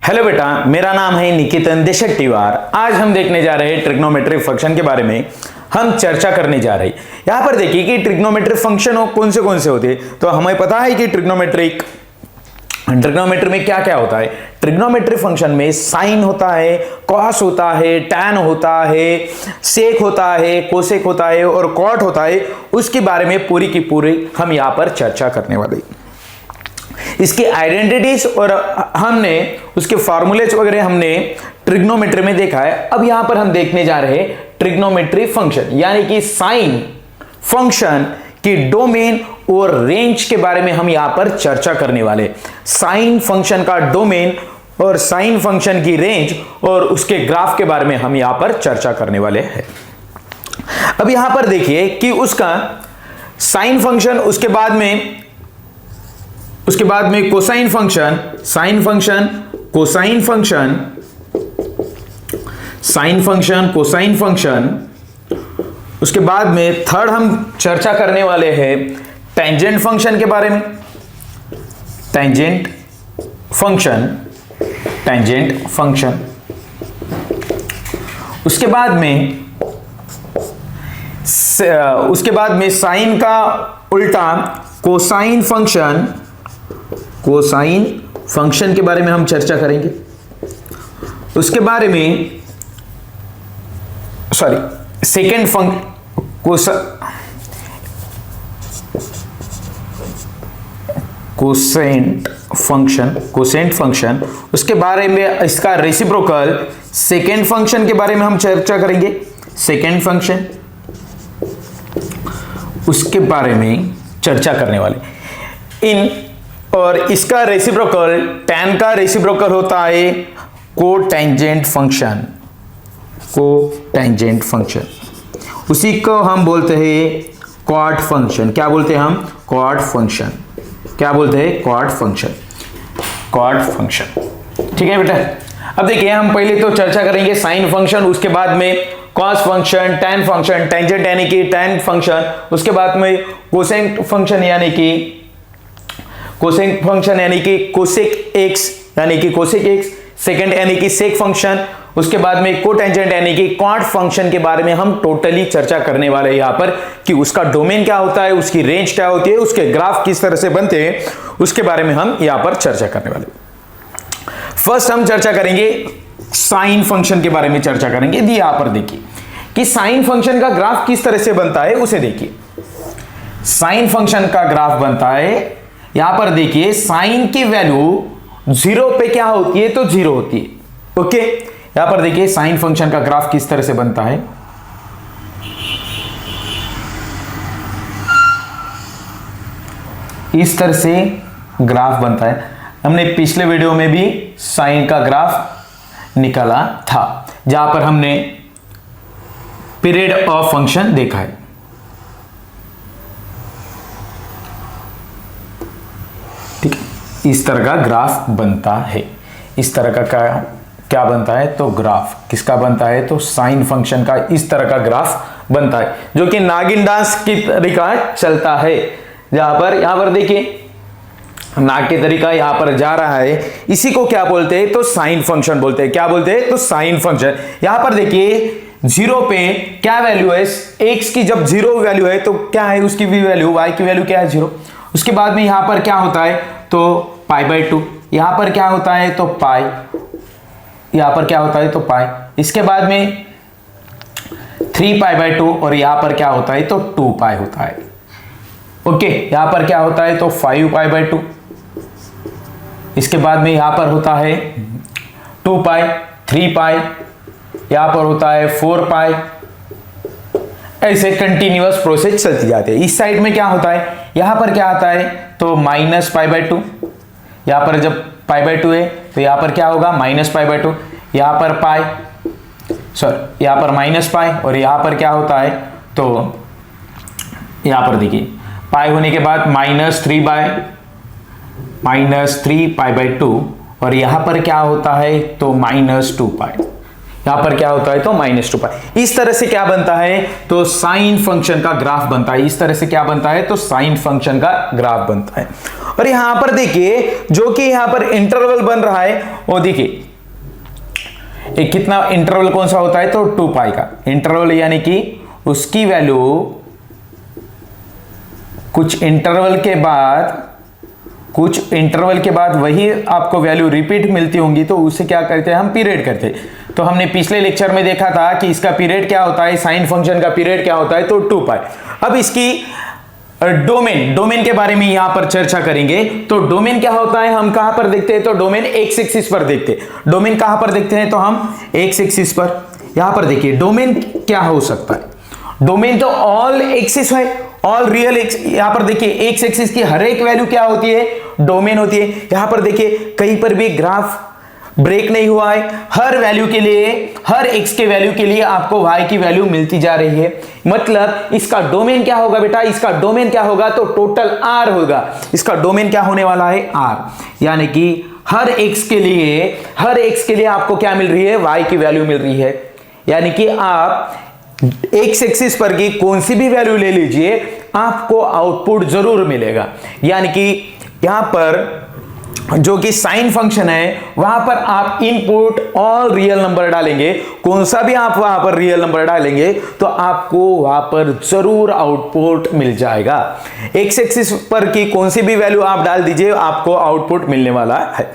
Hello बेटा, मेरा नाम है निकेतन देशक्तिवार। आज हम देखने जा रहे हैं ट्रिग्नोमेट्रिक फंक्शन के बारे में हम चर्चा करने जा रहे हैं। यहां पर देखिए कि ट्रिग्नोमेट्रिक फंक्शन कौन से होते हैं। तो हमें पता है कि ट्रिग्नोमेट्री में क्या क्या होता है। ट्रिग्नोमेट्रिक फंक्शन में साइन होता है, कॉस होता है, टैन होता है, सेक होता है, कोसेक होता है और कॉट होता है। उसके बारे में पूरी की पूरी हम यहां पर चर्चा करने वाले हैं। इसकी आइडेंटिटीज और हमने उसके फॉर्मूलेज वगैरह हमने ट्रिग्नोमेट्री में देखा है। अब यहां पर हम देखने जा रहे हैं ट्रिग्नोमेट्री फंक्शन यानी कि साइन फंक्शन की डोमेन और रेंज के बारे में हम यहां पर चर्चा करने वाले। साइन फंक्शन का डोमेन और साइन फंक्शन की रेंज और उसके ग्राफ के बारे में हम यहां पर चर्चा करने वाले हैं। अब यहां पर देखिए कि उसका साइन फंक्शन, उसके बाद में cosine function, sine function, cosine function, sine function, cosine function. उसके बाद में थर्ड हम चर्चा करने वाले हैं टेंजेंट फंक्शन के बारे में। Tangent function, tangent function. उसके बाद में साइन का उल्टा कोसाइन फंक्शन, कोसाइन फंक्शन के बारे में हम चर्चा करेंगे। उसके बारे में सेकेंड कोसेंट फंक्शन। उसके बारे में इसका रेसिप्रोकल सेकेंड फंक्शन के बारे में हम चर्चा करेंगे। सेकेंड फंक्शन, उसके बारे में चर्चा करने वाले। और इसका रेसिप्रोकल, टैन का रेसिप्रोकल होता है कोटेंजेंट फंक्शन, कोटेंजेंट फंक्शन। उसी को हम बोलते हैं क्वाड फंक्शन। क्या बोलते हैं हम? Quad function. क्या बोलते हैं? Quad function, quad function. ठीक है बेटा। अब देखिए हम पहले तो चर्चा करेंगे साइन फंक्शन, उसके बाद में cos function, tan function, tangent यानी कि टैन फंक्शन, उसके बाद में कोसेक फंक्शन यानी कि कोसेक फंक्शन यानी कि कोसेक एक्स यानी कि कोसेक एक्स, सेकंड यानी कि सेक फंक्शन। उसके बाद में कोटेंजेंट यानी कि क्वाड फंक्शन के बारे में हम टोटली चर्चा करने वाले हैं यहां पर कि उसका डोमेन क्या होता है, उसकी रेंज क्या होती है, उसके ग्राफ किस तरह से बनते हैं, उसके बारे में हम यहां पर चर्चा करने वाले। फर्स्ट हम चर्चा करेंगे साइन फंक्शन के बारे में चर्चा करेंगे। यहां पर देखिए कि साइन फंक्शन का ग्राफ किस तरह से बनता है उसे देखिए। साइन फंक्शन का ग्राफ बनता है, यहां पर देखिए साइन की वैल्यू 0 पे क्या होती है? तो 0 होती है। ओके, यहां पर देखिए साइन फंक्शन का ग्राफ किस तरह से बनता है। इस तरह से ग्राफ बनता है। हमने पिछले वीडियो में भी साइन का ग्राफ निकाला था जहां पर हमने पीरियड ऑफ फंक्शन देखा है। इस तरह का ग्राफ बनता है। इस तरह का क्या बनता है? तो ग्राफ किसका बनता है? तो साइन फंक्शन का इस तरह का ग्राफ बनता है जो कि नागिन डांस की तरीका चलता है। यहां पर देखिए नाग की तरीका यहां पर जा रहा है। इसी को क्या बोलते हैं? तो साइन फंक्शन बोलते हैं। क्या बोलते हैं? तो साइन फंक्शन। यहां पर देखिए 0 पे क्या वैल्यू है? x की जब 0 वैल्यू है तो क्या है उसकी भी वैल्यू? y की वैल्यू क्या है? 0। उसके बाद में यहां पर क्या होता है? तो π/2। यहां पर क्या होता है? तो पाई। यहां पर क्या होता है? तो पाई। इसके बाद में 3π/2 और यहां पर क्या होता है? तो 2π होता है। ओके, यहां पर क्या होता है? तो 5π/2। इसके बाद में यहां पर होता है 2π, 3π, यहां पर होता है 4π। ऐसे कंटिन्यूअस प्रोसेस चलती जाती है। इस साइड में क्या होता है? यहां पर क्या आता है? तो -π/2। यहां पर जब π/2 है तो यहां पर क्या होगा? -π/2। यहां पर यहां पर -π और यहां पर क्या होता है? तो यहां पर देखिए पाई होने के बाद -3π/2 और यहां पर क्या होता है? तो -2π। यहां पर क्या होता है तो -2 पाई। इस तरह से क्या बनता है तो साइन फंक्शन का ग्राफ बनता है। इस तरह से क्या बनता है तो साइन फंक्शन का ग्राफ बनता है। और यहां पर देखिए जो कि यहां पर इंटरवल बन रहा है वो देखिए एक कितना इंटरवल कौन सा होता है तो 2 पाई का इंटरवल, यानी कि उसकी वैल्यू कुछ इंटरवल के बाद वही आपको वैल्यू रिपीट मिलती होंगी, तो उसे क्या करते हैं हम पीरियड करते हैं। तो हमने पिछले लेक्चर में देखा था कि इसका पीरियड क्या होता है, साइन फंक्शन का पीरियड क्या होता है तो 2 पाई। अब इसकी डोमेन के बारे में यहां पर चर्चा करेंगे। तो डोमेन क्या होता है हम कहां पर देखते हैं तो डोमेन एक्स एक्सिस पर देखते हैं। डोमेन कहां पर देखते हैं तो हम एक्स एक्सिस पर। यहां पर देखिए डोमेन क्या हो सकता है, डोमेन तो ऑल एक्सिस है, ऑल रियल एक्स। यहां पर देखिए एक्स एक्सिस की हर एक वैल्यू क्या होती है डोमेन होती है। यहां पर देखिए कहीं पर भी ग्राफ ब्रेक नहीं हुआ है, हर वैल्यू के लिए, हर x के वैल्यू के लिए आपको y की वैल्यू मिलती जा रही है। मतलब इसका डोमेन क्या होगा बेटा, इसका डोमेन क्या होगा तो टोटल r होगा। इसका डोमेन क्या होने वाला है r, यानी कि हर x के लिए आपको क्या मिल रही है y की वैल्यू मिल रही है। यानी कि आप एक्स एक्सिस पर की कौन सी भी वैल्यू ले लीजिए आपको आउटपुट जरूर मिलेगा। यानी कि यहां पर जो कि साइन फंक्शन है वहां पर आप इनपुट ऑल रियल नंबर डालेंगे, कौन सा भी आप वहां पर रियल नंबर डालेंगे तो आपको वहां पर जरूर आउटपुट मिल जाएगा। एक्स एक्सिस पर की कौन सी भी वैल्यू आप डाल दीजिए आपको आउटपुट मिलने वाला है।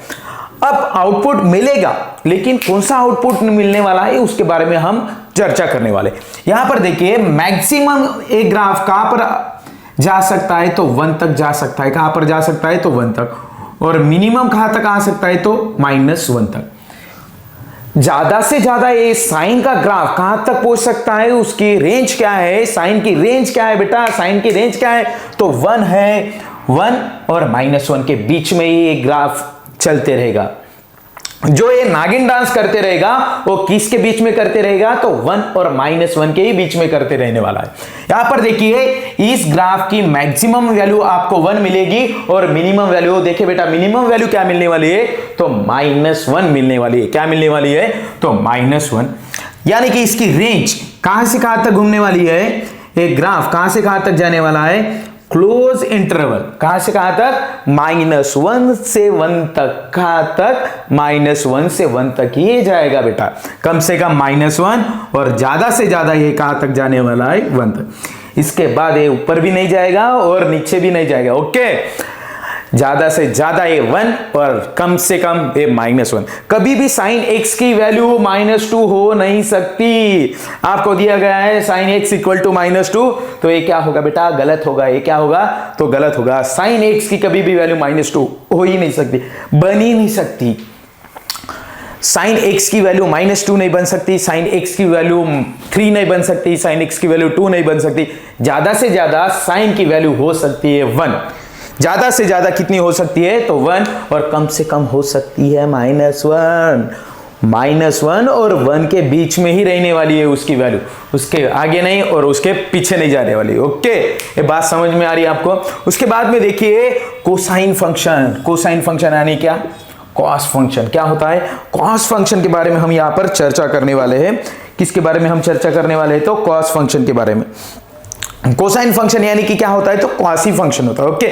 अब आउटपुट मिलेगा, लेकिन कौन सा आउटपुट मिलने वाला है उसके बारे में हम चर्चा करने वाले। यहां पर देखिए मैक्सिमम एक ग्राफ कहां पर जा सकता है तो 1 तक जा सकता है। कहां पर जा सकता है तो 1 तक, और मिनिमम कहां तक आ सकता है तो -1 तक। ज्यादा से ज्यादा ये साइन का ग्राफ कहां तक पहुंच सकता है, उसकी रेंज क्या है, साइन की रेंज क्या है बेटा, साइन की रेंज क्या है तो 1 है। 1 और -1 के बीच में ही ये ग्राफ चलते रहेगा। जो ये नागिन डांस करते रहेगा वो किसके बीच में करते रहेगा तो 1 और -1 के ही बीच में करते रहने वाला है। यहां पर देखिए इस ग्राफ की मैक्सिमम वैल्यू आपको 1 मिलेगी और मिनिमम वैल्यू देखिए बेटा, मिनिमम वैल्यू क्या मिलने वाली है तो -1 मिलने वाली है। क्या मिलने वाली है तो -1, यानी कि इसकी रेंज कहां से कहां तक घूमने वाली है, एक ग्राफ कहां से कहां तक जाने वाला है क्लोज इंटरवल, कहां से कहां तक -1 से 1 तक। कहां तक -1 से 1 तक ही जाएगा बेटा, कम से कम -1 और ज्यादा से ज्यादा ये कहां तक जाने वाला है 1 तक। इसके बाद ये ऊपर भी नहीं जाएगा और नीचे भी नहीं जाएगा। ओके, ज्यादा से ज्यादा ये 1 और कम से कम ये -1। कभी भी साइन x की वैल्यू -2 हो नहीं सकती। आपको दिया गया है साइन x इक्वल टू -2, तो ये क्या होगा बेटा गलत होगा। ये क्या होगा तो गलत होगा। साइन x की कभी भी वैल्यू -2 हो ही नहीं सकती, बन ही नहीं सकती। साइन x की वैल्यू -2 नहीं बन सकती, साइन x की वैल्यू 3 नहीं बन सकती, साइन x की वैल्यू 2 नहीं बन सकती। ज्यादा से ज्यादा साइन की वैल्यू हो सकती है 1। ज्यादा से ज्यादा कितनी हो सकती है तो 1, और कम से कम हो सकती है -1। -1 और 1 के बीच में ही रहने वाली है उसकी वैल्यू, उसके आगे नहीं और उसके पीछे नहीं जाने वाली। ओके, ये बात समझ में आ रही है आपको। उसके बाद में देखिए कोसाइन फंक्शन। कोसाइन फंक्शन यानी क्या कॉस फंक्शन। क्या होता है कॉस फंक्शन के बारे में हम यहां पर चर्चा करने वाले हैं। किसके बारे में हम चर्चा करने वाले हैं तो कॉस फंक्शन के बारे में। कोसाइन फंक्शन यानी कि क्या होता है तो क्वासी फंक्शन होता है। ओके,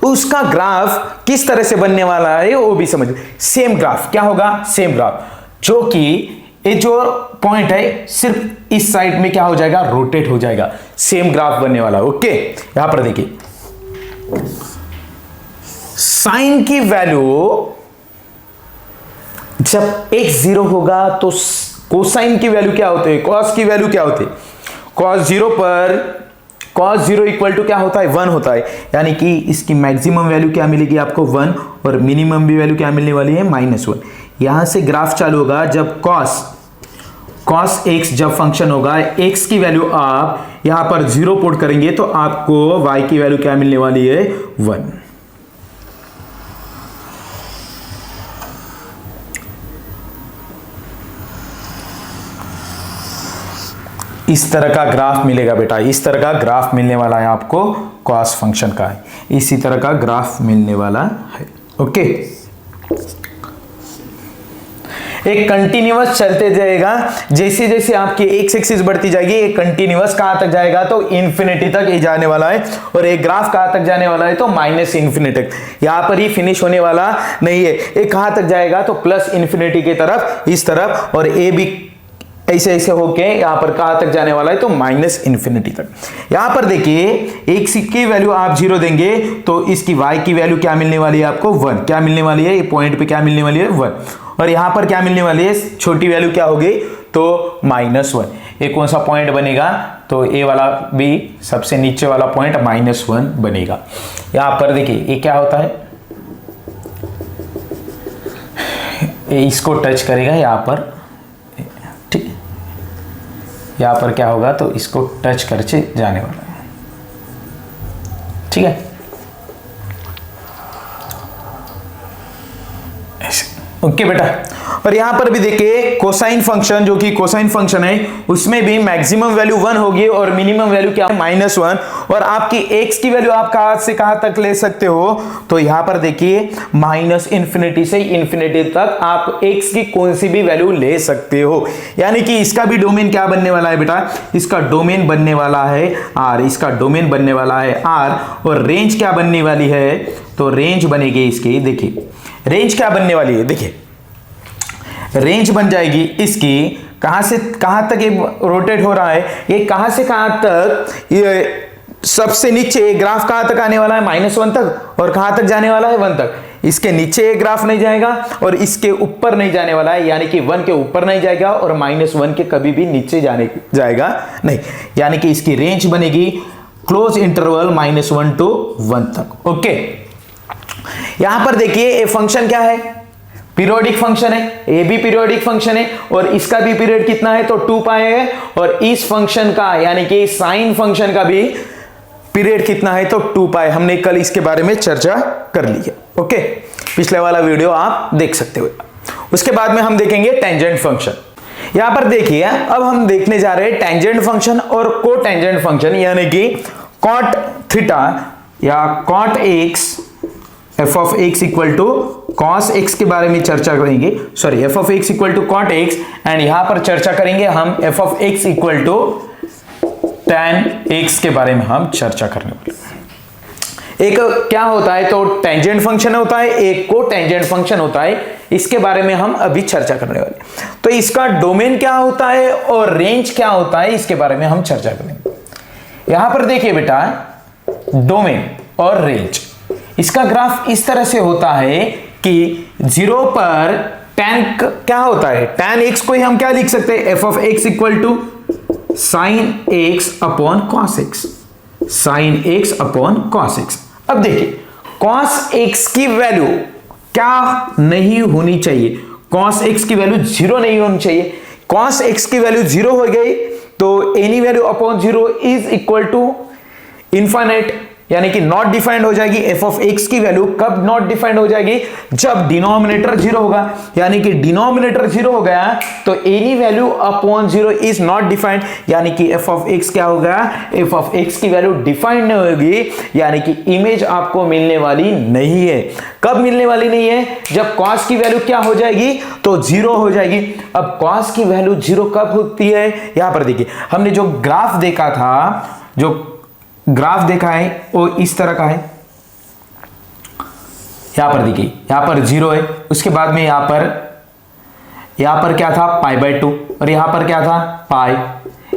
उसका ग्राफ किस तरह से बनने वाला है वो भी समझ। सेम ग्राफ क्या होगा, सेम ग्राफ, जो कि ये जो पॉइंट है सिर्फ इस साइड में क्या हो जाएगा रोटेट हो जाएगा। सेम ग्राफ बनने वाला। ओके, यहां पर देखिए साइन की वैल्यू जब x 0 होगा तो कोसाइन की वैल्यू क्या होती है, कॉस की वैल्यू क्या होती है। कॉस 0 पर cos 0 इक्वल टू क्या होता है 1 होता है। यानी कि इसकी मैक्सिमम वैल्यू क्या मिलेगी आपको 1 और मिनिमम भी वैल्यू क्या मिलने वाली है -1। यहां से ग्राफ चालू होगा जब cos x जब फंक्शन होगा, x की वैल्यू आप यहां पर 0 पुट करेंगे तो आपको y की वैल्यू क्या मिलने वाली है 1। इस तरह का ग्राफ मिलेगा बेटा, इस तरह का ग्राफ मिलने वाला है आपको कॉस फंक्शन का है, इसी तरह का ग्राफ मिलने वाला है। ओके, एक कंटिन्यूअस चलते जाएगा, जैसे जैसे आपकी एक्स एक्सिस बढ़ती जाएगी एक कंटिन्यूअस कहां तक जाएगा, तो इंफिनिटी तक ये जाने वाला है, और एक ग्राफ कहां तक जाने वाला है, तो माइनस इन्फिनिटी तक। यहां पर ही फिनिश होने वाला नहीं है, ये कहां तक जाएगा, तो प्लस इन्फिनिटी की तरफ, इस तरफ, और ए भी ऐसे ऐसे होके यहां पर कहां तक जाने वाला है, तो माइनस इन्फिनिटी तक। यहां पर देखिए एक्स की वैल्यू आप 0 देंगे तो इसकी y की वैल्यू क्या मिलने वाली है आपको, 1। क्या मिलने वाली है, ये पॉइंट पे क्या मिलने वाली है, 1। और यहां पर क्या मिलने वाली है, छोटी वैल्यू क्या होगी, तो -1। ये कौन सा पॉइंट बनेगा, तो ए वाला भी सबसे नीचे वाला पॉइंट -1 बनेगा। यहां पर देखिए ये क्या होता है, ये इसको टच करेगा यहां पर, ठीक, यहां पर क्या होगा, तो इसको टच करके जाने वाला है, ठीक है। ओके बेटा, और यहां पर भी देखिए कोसाइन फंक्शन, जो कि कोसाइन फंक्शन है, उसमें भी मैक्सिमम वैल्यू 1 होगी और मिनिमम वैल्यू क्या है, -1। और आपकी x की वैल्यू आप कहां से कहां तक ले सकते हो, तो यहां पर देखिए माइनस इन्फिनिटी से इन्फिनिटी तक आप x की कौन सी भी वैल्यू ले सकते हो। यानी कि इसका भी डोमेन क्या बनने वाला है बेटा, इसका डोमेन बनने वाला है r, इसका डोमेन बनने वाला है r, और रेंज क्या बनने वाली है, तो रेंज बनेगी इसकी, देखिए रेंज क्या बनने वाली है, देखिए रेंज बन जाएगी इसकी, कहां से कहां तक ये रोटेट हो रहा है, ये कहां से कहां तक, ये सबसे नीचे ग्राफ कहां तक आने वाला है, -1 तक, और कहां तक जाने वाला है, 1 तक। इसके नीचे एक ग्राफ नहीं जाएगा और इसके ऊपर नहीं जाने वाला है, यानी कि 1 के ऊपर नहीं जाएगा और -1 के कभी भी नीचे जाएगा नहीं, यानी कि इसकी रेंज बनेगी क्लोज इंटरवल -1 to 1 तक। ओके, यहां पर देखिए ये फंक्शन क्या है, पीरियोडिक फंक्शन है, ये भी पीरियोडिक फंक्शन है, और इसका भी पीरियड कितना है, तो 2 पाई है, और इस फंक्शन का यानी कि साइन फंक्शन का भी पीरियड कितना है, तो 2 पाई। हमने कल इसके बारे में चर्चा कर ली है। ओके, पिछले वाला वीडियो आप देख सकते हो। उसके बाद में हम देखेंगे टेंजेंट फंक्शन। यहां पर देखिए अब हम देखने जा रहे हैं टेंजेंट फंक्शन और को टेंजेंट फंक्शन, यानी कि कॉट थीटा या cot X, F of x equal to cos X के बारे में चर्चा करेंगे, sorry F of x equal to cot X, and यहां पर चर्चा करेंगे हम F of x equal to tan X के बारे में हम चर्चा करने वाले। एक क्या होता है, तो टेंजेंट फंक्शन होता है, एक को टेंजेंट फंक्शन होता है, इसके बारे में हम अभी चर्चा करने वाले। तो इसका डोमेन क्या होता है और रेंज क्या होता है, इसके बारे में हम चर्चा करेंगे। यहां पर देखिए बेटा डोमेन और रेंज, इसका ग्राफ इस तरह से होता है कि 0 पर tan क्या होता है, tan x को ही हम क्या लिख सकते हैं, f of x equal to sin x upon cos x, sin x upon cos x। अब देखिए cos x की वैल्यू क्या नहीं होनी चाहिए, cos x की वैल्यू 0 नहीं होनी चाहिए। cos x की वैल्यू 0 हो गई तो any value upon 0 is equal to infinite, यानी कि नॉट डिफाइंड हो जाएगी। एफ ऑफ एक्स की वैल्यू कब नॉट डिफाइंड हो जाएगी, जब डिनोमिनेटर 0 होगा, यानी कि डिनोमिनेटर 0 हो गया तो any value upon 0 is not defined, यानी कि एफ ऑफ एक्स क्या होगा, एफ ऑफ एक्स की वैल्यू डिफाइंड नहीं होगी, यानी कि इमेज आपको मिलने वाली नहीं है। कब मिलने वाली नहीं है, जब कॉस की वैल्यू क्या हो जाएगी, तो 0 हो जाएगी। अब कॉस की वैल्यू 0 कब होती है, यहां पर देखिए हमने जो ग्राफ देखा था, जो ग्राफ देखा है वो इस तरह का है। यहां पर देखिए यहां पर 0 है, उसके बाद में यहां पर क्या था π/2, और यहां पर क्या था पाई,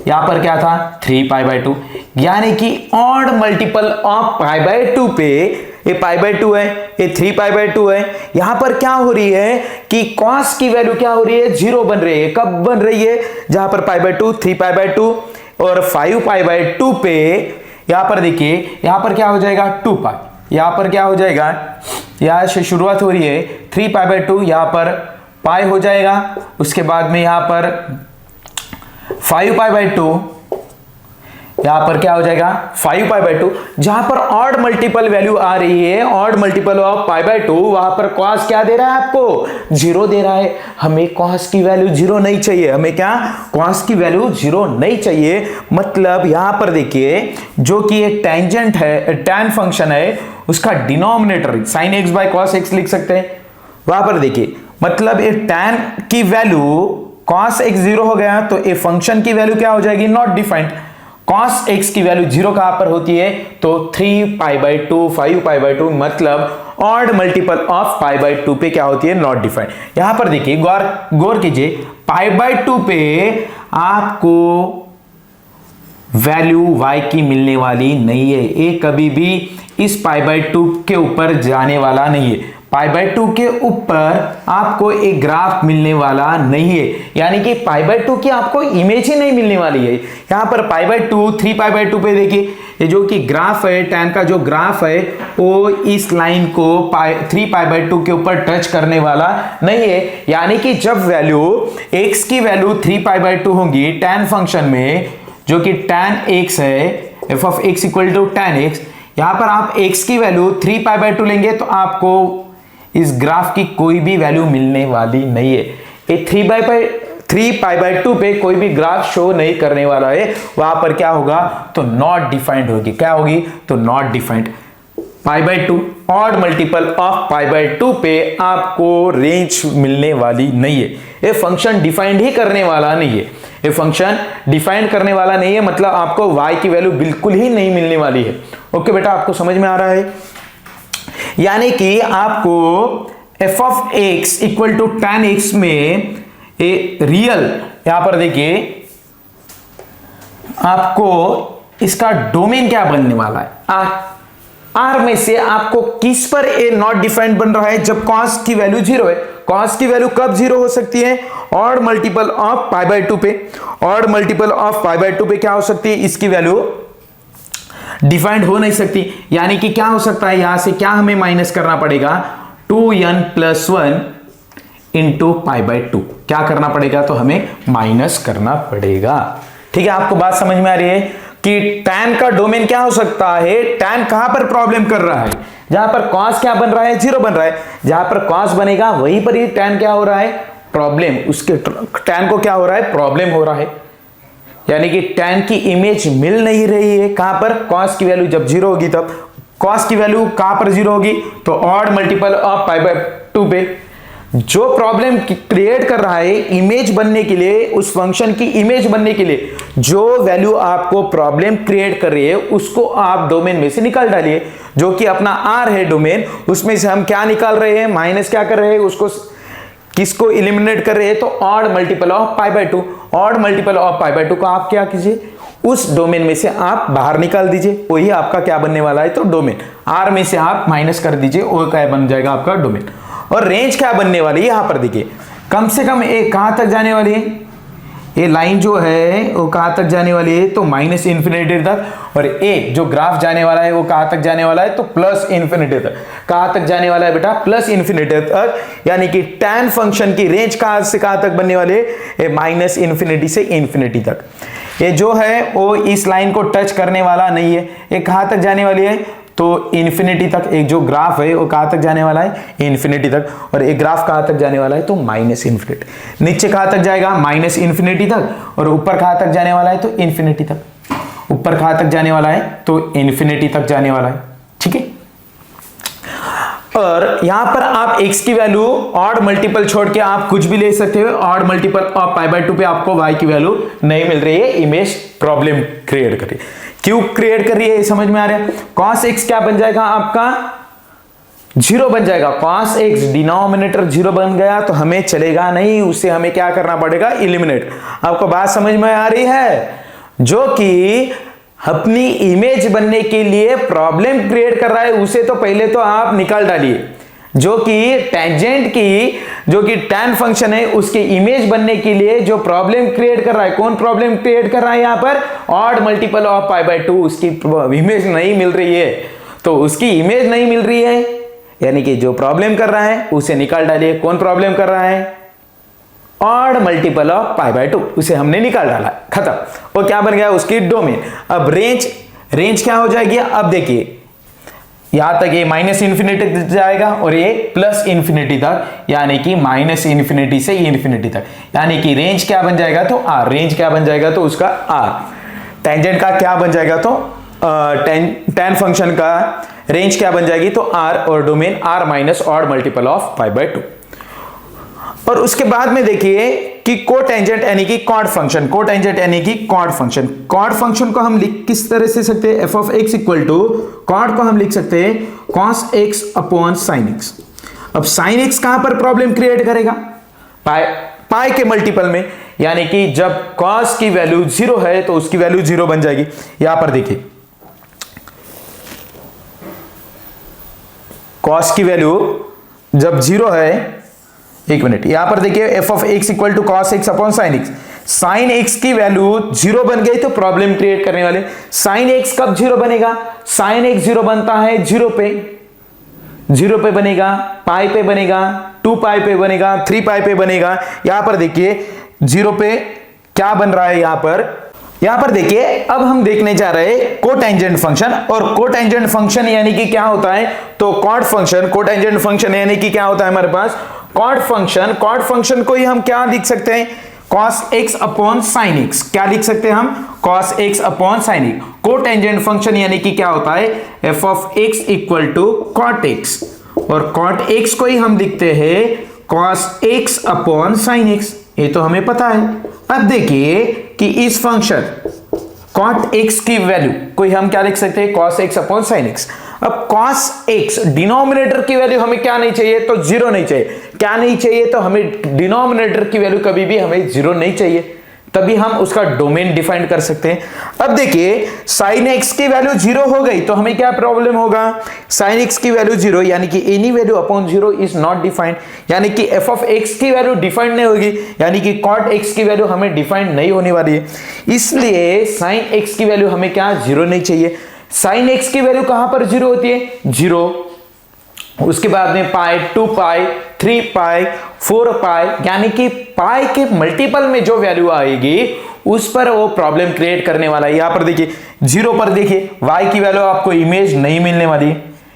यहां पर क्या था 3π/2, यानी कि ऑड मल्टीपल ऑफ π/2 पे ये π/2 है, ये 3π/2 है। यहां पर क्या हो रही है कि cos की वैल्यू क्या हो रही है, 0 बन रही है। कब बन रही है, जहां पर π/2 3π/2 और 5π/2 पे यहां पर देखिए यहां पर क्या हो जाएगा 2 पाई, यहां पर क्या हो जाएगा, यहां से शुरुआत हो रही है 3π/2, यहां पर पाई हो जाएगा, उसके बाद में यहां पर 5π/2, यहां पर क्या हो जाएगा 5π/2। जहां पर ऑड मल्टीपल वैल्यू आ रही है, ऑड मल्टीपल ऑफ π/2, वहां पर cos क्या दे रहा है आपको, 0 दे रहा है। हमें cos की वैल्यू 0 नहीं चाहिए, हमें क्या cos की वैल्यू 0 नहीं चाहिए। मतलब यहां पर देखिए जो कि एक टेंजेंट है, tan फंक्शन है, उसका denominator sin x by cos x लिख सकते हैं। वहां पर देखिए मतलब ये tan की वैल्यू cos x 0 हो गया तो ये फंक्शन की वैल्यू क्या हो जाएगी, नॉट डिफाइंड। cos x की वैल्यू 0 कहां पर होती है, तो 3π/2 5π/2 मतलब ऑड मल्टीपल ऑफ π/2 पे क्या होती है, नॉट डिफाइंड। यहां पर देखिए गौर कीजिए, π/2 पे आपको वैल्यू y की मिलने वाली नहीं है, ये कभी भी इस π/2 के ऊपर जाने वाला नहीं है। π/2 के ऊपर आपको एक ग्राफ मिलने वाला नहीं है, यानी कि π/2 की आपको इमेज ही नहीं मिलने वाली है। यहां पर π/2 3π/2 पे देखिए, ये जो कि ग्राफ है, tan का जो ग्राफ है वो इस लाइन को 3π/2 के ऊपर टच करने वाला नहीं है। यानी कि जब वैल्यू x की वैल्यू 3π/2 होगी tan फंक्शन में, जो कि tan x है, f of x equal to tan x, यहां पर आप x की वैल्यू 3π/2 लेंगे तो आपको इस ग्राफ की कोई भी वैल्यू मिलने वाली नहीं है। ये 3π/2 पे कोई भी ग्राफ शो नहीं करने वाला है, वहां पर क्या होगा, तो नॉट डिफाइंड होगी। क्या होगी, तो not defined. π/2 odd multiple of π/2 पे आपको रेंज मिलने वाली नहीं है। ये फंक्शन डिफाइंड ही करने वाला नहीं है, ये फंक्शन डिफाइंड करने वाला नहीं है, मतलब आपको y की वैल्यू बिल्कुल ही नहीं मिलने वाली है। ओके बेटा, आपको समझ में आ रहा है। यानी कि आपको f of x equal to tan x में ए रियल, यहां पर देखिए आपको इसका डोमेन क्या बनने वाला है, R में से आपको किस पर ए नॉट डिफाइंड बन रहा है, जब cos की वैल्यू 0 है। cos की वैल्यू कब 0 हो सकती है, ऑड मल्टीपल ऑफ π/2 पे। ऑड मल्टीपल ऑफ π/2 पे क्या हो सकती है, इसकी वैल्यू डिफाइंड हो नहीं सकती। यानी कि क्या हो सकता है, यहां से क्या हमें माइनस करना पड़ेगा, 2n+1 इंटू π/2 क्या करना पड़ेगा, तो हमें माइनस करना पड़ेगा। ठीक है, आपको बात समझ में आ रही है कि tan का डोमेन क्या हो सकता है, tan कहां पर प्रॉब्लम कर रहा है, जहां पर cos क्या बन रहा है, 0 बन रहा है। जहां पर cos बनेगा वहीं पर ही tan क्या हो रहा है, प्रॉब्लम, उसके tan को क्या हो रहा है, प्रॉब्लम हो रहा है। यानी कि tan की इमेज मिल नहीं रही है, कहां पर, cos की वैल्यू जब 0 होगी तब। cos की वैल्यू कहां पर 0 होगी, तो ऑड मल्टीपल ऑफ π/2 पे। जो प्रॉब्लम क्रिएट कर रहा है इमेज बनने के लिए, उस फंक्शन की इमेज बनने के लिए जो वैल्यू आपको प्रॉब्लम क्रिएट कर रही है उसको आप डोमेन में से निकाल डालिए। जो कि अपना R है डोमेन, उसमें से हम क्या निकाल रहे हैं, माइनस क्या कर रहे हैं, उसको किसको इलिमिनेट कर रहे हैं, तो odd multiple of π/2। Odd multiple of π/2 को आप क्या कीजिए, उस डोमेन में से आप बाहर निकाल दीजिए, वही आपका क्या बनने वाला है, तो डोमेन। R में से आप माइनस कर दीजिए, वो क्या बन जाएगा आपका डोमेन। और रेंज क्या बनने वाली है, यहां पर देखिए कम से कम ये कहां तक जाने वाली है, ये लाइन जो है वो कहां तक जाने वाली है, तो -∞ तक। और एक जो ग्राफ जाने वाला है वो कहां तक जाने वाला है, तो +∞ तक। कहां तक जाने वाला है बेटा, +∞ तक। यानी कि tan फंक्शन की रेंज कहां से कहां तक बनने वाली है, -∞ से ∞ तक। ये जो है वो इस लाइन को टच करने वाला नहीं है, ये कहां तक जाने वाली है, तो इन्फिनिटी तक। एक जो ग्राफ है वो कहां तक जाने वाला है, इन्फिनिटी तक। और एक ग्राफ कहां तक जाने वाला है, तो -∞। नीचे कहां तक जाएगा, -∞ तक। और ऊपर कहां तक जाने वाला है, तो इन्फिनिटी तक। ऊपर कहां तक जाने वाला है, तो इन्फिनिटी तक जाने वाला है। ठीक है, और यहां पर आप x की वैल्यू ऑड मल्टीपल छोड़ के आप कुछ भी ले सकते हो। ऑड मल्टीपल ऑफ π/2 पे आपको y की वैल्यू नहीं मिल रही है, इमेज प्रॉब्लम क्रिएट कर रही है। क्यों क्रिएट कर रही है, समझ में आ रहा है। cos x क्या बन जाएगा आपका, 0 बन जाएगा। cos x डिनोमिनेटर 0 बन गया तो हमें चलेगा नहीं, उसे हमें क्या करना पड़ेगा, इलिमिनेट। आपको बात समझ में आ रही है। जो कि अपनी इमेज बनने के लिए प्रॉब्लम क्रिएट कर रहा है, उसे तो पहले तो आप निकाल डालिए। जो कि टेंजेंट की, जो कि tan फंक्शन है, उसकी इमेज बनने के लिए जो प्रॉब्लम क्रिएट कर रहा है, कौन प्रॉब्लम क्रिएट कर रहा है, यहां पर ऑड मल्टीपल ऑफ π/2। उसकी इमेज नहीं मिल रही है, तो उसकी इमेज नहीं मिल रही है, यानी कि जो प्रॉब्लम कर रहा है उसे निकाल डालिए। कौन प्रॉब्लम कर रहा है, ऑड मल्टीपल ऑफ π/2, उसे हमने निकाल डाला, खत्म। वो क्या बन गया, उसकी डोमेन। अब रेंज क्या हो जाएगी, अब देखिए यहां तक ये -∞ जाएगा और ये +∞ तक, यानी कि -∞ से ∞ तक। यानी कि रेंज क्या बन जाएगा, तो R। रेंज क्या बन जाएगा, तो उसका R। टेंजेंट का क्या बन जाएगा, तो tan फंक्शन का रेंज क्या बन जाएगी, तो R। और domain R- odd multiple of π/2। और उसके बाद में देखिए कि कोटेंजेंट यानी कि कॉट फंक्शन, कोटेंजेंट यानी कि कॉट फंक्शन। कॉट फंक्शन को हम लिख किस तरह से सकते हैं, F of x equal to cot को हम लिख सकते हैं cos X upon sine X. अब साइन एक्स कहां पर प्रॉब्लम क्रिएट करेगा, पाई के मल्टीपल में, यानी कि जब कॉस की वैल्यू 0 है तो उसकी वैल्यू 0 बन जाएगी। यहां पर देखिए कॉस की वैल्यू जब 0 है, एक मिनट, यहां पर देखिए F of x equal to cos X upon sine X. Sine X की वैल्यू 0 बन गई तो प्रॉब्लम क्रिएट करने वाले। साइन एक्स कब 0 बनेगा, साइन एक्स 0 बनता है 0 पे, 0 पे बनेगा, पाई पे बनेगा, 2 पाई पे बनेगा, 3 पाई पे बनेगा। यहां पर देखिए 0 पे क्या बन रहा है, यहां पर देखिए अब हम देखने जा रहे हैं कोटेंजेंट फंक्शन। और कोटेंजेंट फंक्शन यानी कि क्या होता है, तो कॉट फंक्शन, कोटेंजेंट फंक्शन यानी कि क्या होता है हमारे पास कॉट फंक्शन। कॉट फंक्शन को ही हम क्या लिख सकते हैं, cos x upon sine X. क्या लिख सकते हैं हम, cos x upon sine X. Cotangent function यानी कि क्या होता है, f of x equal to cot x, और cot x को ही हम लिखते हैं cos x upon sign x। ये तो हमें पता है। अब देखिए कि इस फंक्शन cot x की वैल्यू कोई हम क्या लिख सकते हैं, cos x upon sign x। अब cos x डिनोमिनेटर की वैल्यू हमें क्या नहीं चाहिए, तो 0 नहीं चाहिए। क्या नहीं चाहिए, तो हमें डिनोमिनेटर की वैल्यू कभी भी हमें 0 नहीं चाहिए, तभी हम उसका डोमेन डिफाइन कर सकते हैं। अब देखिए sin x की वैल्यू 0 हो गई तो हमें क्या प्रॉब्लम होगा, sin x की वैल्यू 0 यानी कि any value upon 0 is not defined, यानी कि f ऑफ x की वैल्यू डिफाइंड नहीं होगी, यानी कि cot x की वैल्यू हमें डिफाइंड नहीं होने वाली है। इसलिए sin x की वैल्यू हमें क्या 0 नहीं चाहिए। sin x की वैल्यू कहां पर 0 होती है, 0, उसके बाद में पाई, 2 पाई, 3 पाई, 4 पाई, यानी कि पाई के मल्टीपल में जो वैल्यू आएगी उस पर वो प्रॉब्लम क्रिएट करने वाला है। यहां पर देखिए 0 पर देखिए y की वैल्यू आपको इमेज नहीं मिलने वाली।